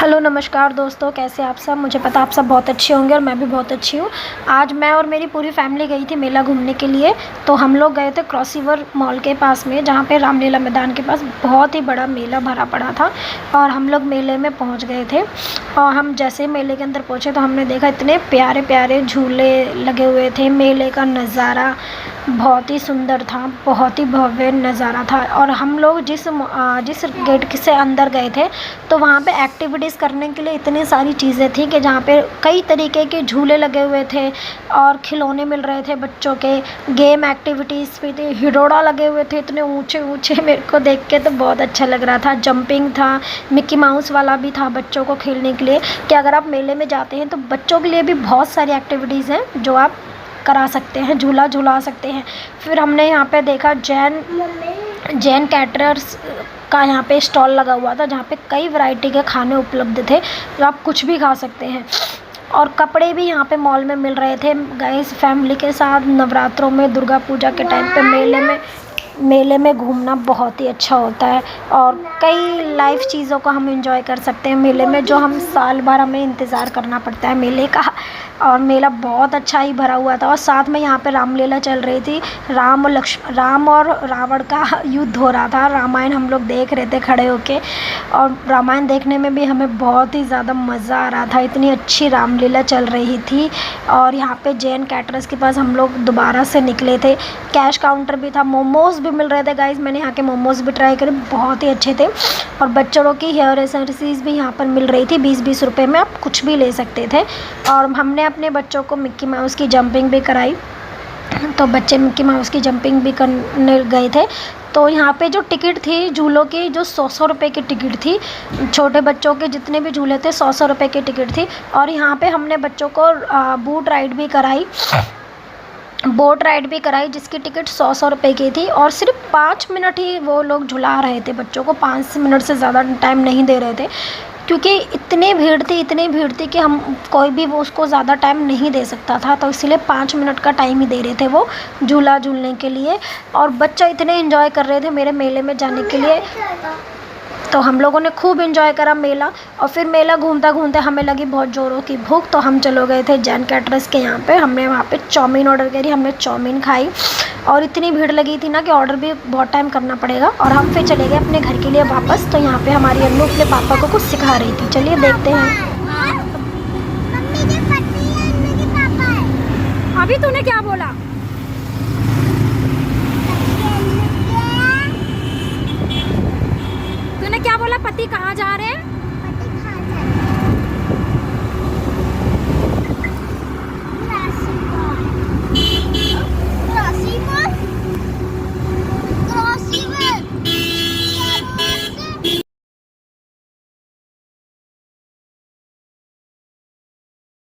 Hello नमस्कार दोस्तों, कैसे आप सब। मुझे पता आप सब बहुत अच्छे होंगे और मैं भी बहुत अच्छी हूँ। आज मैं और मेरी पूरी फैमिली गई थी मेला घूमने के लिए। तो हम लोग गए थे क्रॉस रिवर मॉल के पास में, जहाँ पे रामलीला मैदान के पास बहुत ही बड़ा मेला भरा पड़ा था। और हम लोग मेले में पहुँच गए थे और हम जैसे ही मेले के अंदर पहुँचे तो हमने देखा इतने प्यारे प्यारे झूले लगे हुए थे। मेले का नज़ारा बहुत ही सुंदर था, बहुत ही भव्य नज़ारा था। और हम लोग जिस गेट से अंदर गए थे तो वहाँ पे एक्टिविटीज़ करने के लिए इतनी सारी चीज़ें थी कि जहाँ पे कई तरीके के झूले लगे हुए थे और खिलौने मिल रहे थे बच्चों के। गेम एक्टिविटीज़ भी थी, हिडोरा लगे हुए थे इतने ऊंचे ऊंचे, मेरे को देख के तो बहुत अच्छा लग रहा था। जंपिंग था, मिक्की माउस वाला भी था बच्चों को खेलने के लिए। कि अगर आप मेले में जाते हैं तो बच्चों के लिए भी बहुत सारी एक्टिविटीज़ हैं जो आप करा सकते हैं, झूला झूला सकते हैं। फिर हमने यहाँ पे देखा जैन कैटरर्स का यहाँ पे स्टॉल लगा हुआ था, जहाँ पे कई वैरायटी के खाने उपलब्ध थे, जो आप कुछ भी खा सकते हैं। और कपड़े भी यहाँ पे मॉल में मिल रहे थे। गए फैमिली के साथ नवरात्रों में, दुर्गा पूजा के टाइम पे मेले में घूमना बहुत ही अच्छा होता है। और कई लाइव चीज़ों को हम एंजॉय कर सकते हैं मेले में, जो हम साल भर हमें इंतज़ार करना पड़ता है मेले का। और मेला बहुत अच्छा ही भरा हुआ था। और साथ में यहाँ पे रामलीला चल रही थी। राम और रावण का युद्ध हो रहा था। रामायण हम लोग देख रहे थे खड़े होके। और रामायण देखने में भी हमें बहुत ही ज़्यादा मज़ा आ रहा था, इतनी अच्छी रामलीला चल रही थी। और यहाँ पे जैन कैटरर्स के पास हम लोग दोबारा से निकले थे। कैश काउंटर भी था, मोमोज़ भी मिल रहे थे गाइज़। मैंने यहाँ के मोमोज़ भी ट्राई करे, बहुत ही अच्छे थे। और बच्चों की हेयर एक्सेसरीज़ भी यहाँ पर मिल रही थी। 20-20 रुपये में आप कुछ भी ले सकते थे। और हमने अपने बच्चों को मिक्की माउस की जंपिंग भी कराई, तो बच्चे मिक्की माउस की जंपिंग भी करने गए थे। तो यहाँ पे जो टिकट थी झूलों की, जो 100 रुपये की टिकट थी, छोटे बच्चों के जितने भी झूले थे 100 रुपये की टिकट थी। और यहाँ पे हमने बच्चों को बोट राइड भी कराई, जिसकी टिकट 100 रुपये की थी। और सिर्फ 5 मिनट ही वो लोग झुला रहे थे बच्चों को, 5 मिनट से ज़्यादा टाइम नहीं दे रहे थे, क्योंकि इतनी भीड़ थी कि हम कोई भी वो उसको ज़्यादा टाइम नहीं दे सकता था। तो इसलिए 5 मिनट का टाइम ही दे रहे थे वो झूला झूलने के लिए। और बच्चे इतने एंजॉय कर रहे थे मेरे मेले में जाने के लिए। तो हम लोगों ने खूब एंजॉय करा मेला। और फिर मेला घूमते घूमते हमें लगी बहुत ज़ोरों की भूख, तो हम चलो गए थे जैन कैटरर्स के यहाँ पे। हमने वहाँ पे चाउमीन ऑर्डर करी, हमने चाउमीन खाई। और इतनी भीड़ लगी थी ना कि ऑर्डर भी बहुत टाइम करना पड़ेगा। और हम फिर चले गए अपने घर के लिए वापस। तो यहाँ पे हमारी अन्नू अपने पापा को कुछ सिखा रही थी, चलिए देखते हैं। अभी तूने क्या बोला? तूने क्या बोला? पति कहाँ जा रहे हैं?